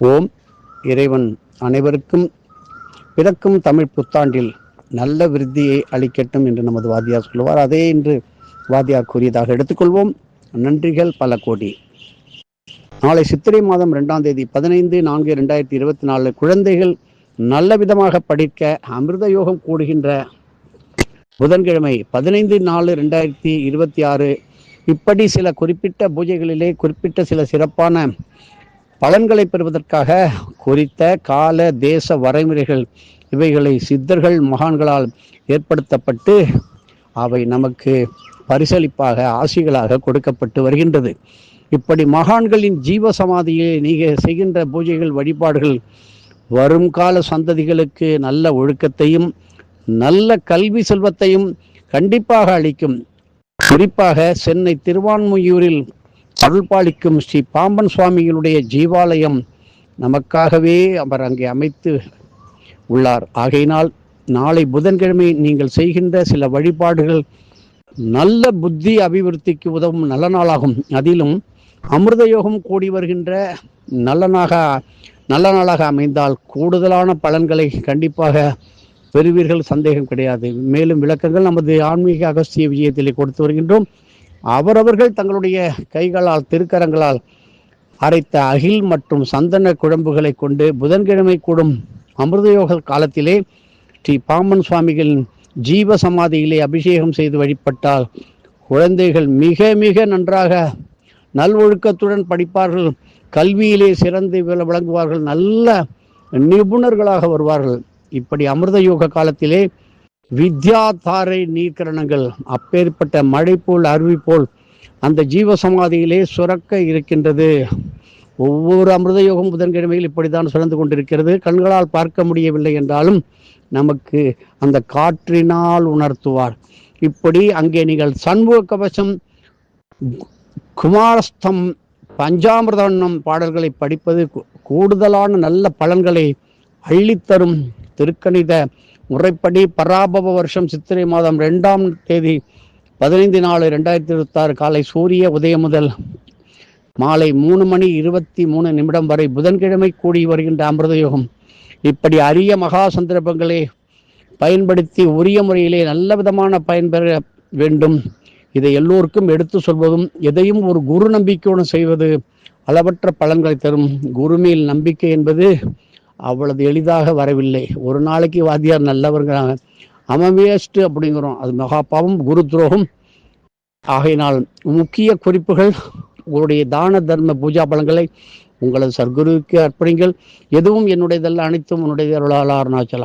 ஓம் இறைவன் அனைவருக்கும் பிறக்கும் தமிழ் புத்தாண்டில் நல்ல விருத்தியை அளிக்கட்டும் என்று நமது வாத்தியார் சொல்லுவார். அதே இன்று வாத்தியார் கூறியதாக எடுத்துக்கொள்வோம். நன்றிகள் பல கோடி. நாளை சித்திரை மாதம் 2ஆம் தேதி 15/4/2024 குழந்தைகள் நல்ல விதமாக படிக்க அமிர்த யோகம் கூடுகின்ற புதன்கிழமை 15/4/2026 இப்படி சில குறிப்பிட்ட பூஜைகளிலே குறிப்பிட்ட சில சிறப்பான பலன்களை பெறுவதற்காக குறித்த கால தேச வரைமுறைகள் இவைகளை சித்தர்கள் மகான்களால் ஏற்படுத்தப்பட்டு அவை நமக்கு பரிசளிப்பாக ஆசிகளாக கொடுக்கப்பட்டு வருகின்றது. இப்படி மகான்களின் ஜீவ சமாதியை நீங்கள் செய்கின்ற பூஜைகள் வழிபாடுகள் வரும் கால சந்ததிகளுக்கு நல்ல ஒழுக்கத்தையும் நல்ல கல்வி செல்வத்தையும் கண்டிப்பாக அளிக்கும். குறிப்பாக சென்னை திருவான்மையூரில் அருள்பாலிக்கும் ஸ்ரீ பாம்பன் சுவாமிகளுடைய ஜீவாலயம் நமக்காகவே அவர் அங்கே அமைத்து உள்ளார். ஆகையினால் நாளை புதன்கிழமை நீங்கள் செய்கின்ற சில வழிபாடுகள் நல்ல புத்தி அபிவிருத்திக்கு உதவும் நல்ல நாளாகும். அதிலும் அமிர்த யோகம் கூடி வருகின்ற நல்ல நாளாக அமைந்தால் கூடுதலான பலன்களை கண்டிப்பாக பெறுவீர்கள், சந்தேகம் கிடையாது. மேலும் விளக்கங்கள் நமது ஆன்மீக அகஸ்திய விஜயத்திலே கொடுத்து வருகின்றோம். அவரவர்கள் தங்களுடைய கைகளால் திருக்கரங்களால் அரைத்த அகில் மற்றும் சந்தன குழம்புகளை கொண்டு புதன்கிழமை கூடும் அமிர்தயோக காலத்திலே ஸ்ரீ பாம்பன் சுவாமிகளின் ஜீவ சமாதியிலே அபிஷேகம் செய்து வழிபட்டால் குழந்தைகள் மிக மிக நன்றாக நல்வொழுக்கத்துடன் படிப்பார்கள், கல்வியிலே சிறந்து விளங்குவார்கள், நல்ல நிபுணர்களாக வருவார்கள். இப்படி அமிர்த யோக காலத்திலே வித்யாதாரை நீர்க்கரணங்கள் அப்பேற்பட்ட மழை போல் அருவி போல் அந்த ஜீவசமாதியிலே சுரக்க இருக்கின்றது. ஒவ்வொரு அமிர்த யோகம் புதன்கிழமையில் இப்படித்தான் சுரந்து கொண்டிருக்கிறது. கண்களால் பார்க்க முடியவில்லை என்றாலும் நமக்கு அந்த காற்றினால் உணர்த்துவார். இப்படி அங்கே நீங்கள் சண்முக கவசம், குமாரஸ்தம், பஞ்சாமிர்தம் பாடல்களை படிப்பது கூடுதலான நல்ல பலன்களை அள்ளித்தரும். திருக்கணித முறைப்படி பராபவ வருஷம் சித்திரை மாதம் 2ஆம் தேதி 15/4/2026 காலை சூரிய உதயம் முதல் மாலை 3:23 வரை புதன்கிழமை கூடி வருகின்ற அமிர்த யோகம். இப்படி அரிய மகா சந்தர்ப்பங்களை பயன்படுத்தி உரிய முறையிலே நல்ல விதமான பயன்பெற வேண்டும். இதை எல்லோருக்கும் எடுத்து சொல்வதும் எதையும் ஒரு குரு நம்பிக்கையுடன் செய்வது அளவற்ற பலன்களை தரும். குரு மேல் நம்பிக்கை என்பது அவ்வளவு எளிதாக வரவில்லை. ஒரு நாளைக்கு வாத்தியார் நல்லவர்களாக அவன் வேஸ்ட் அப்படிங்கிறோம், அது மகா பாவம், குரு துரோகம். ஆகையினால் முக்கிய குறிப்புகள் உங்களுடைய தான தர்ம பூஜா பலன்களை உங்களது சர்க்குருவுக்கு அர்ப்பணிங்கள். எதுவும் என்னுடையதல்ல, அனைத்தும் உன்னுடைய அருளால் அருணாச்சலா.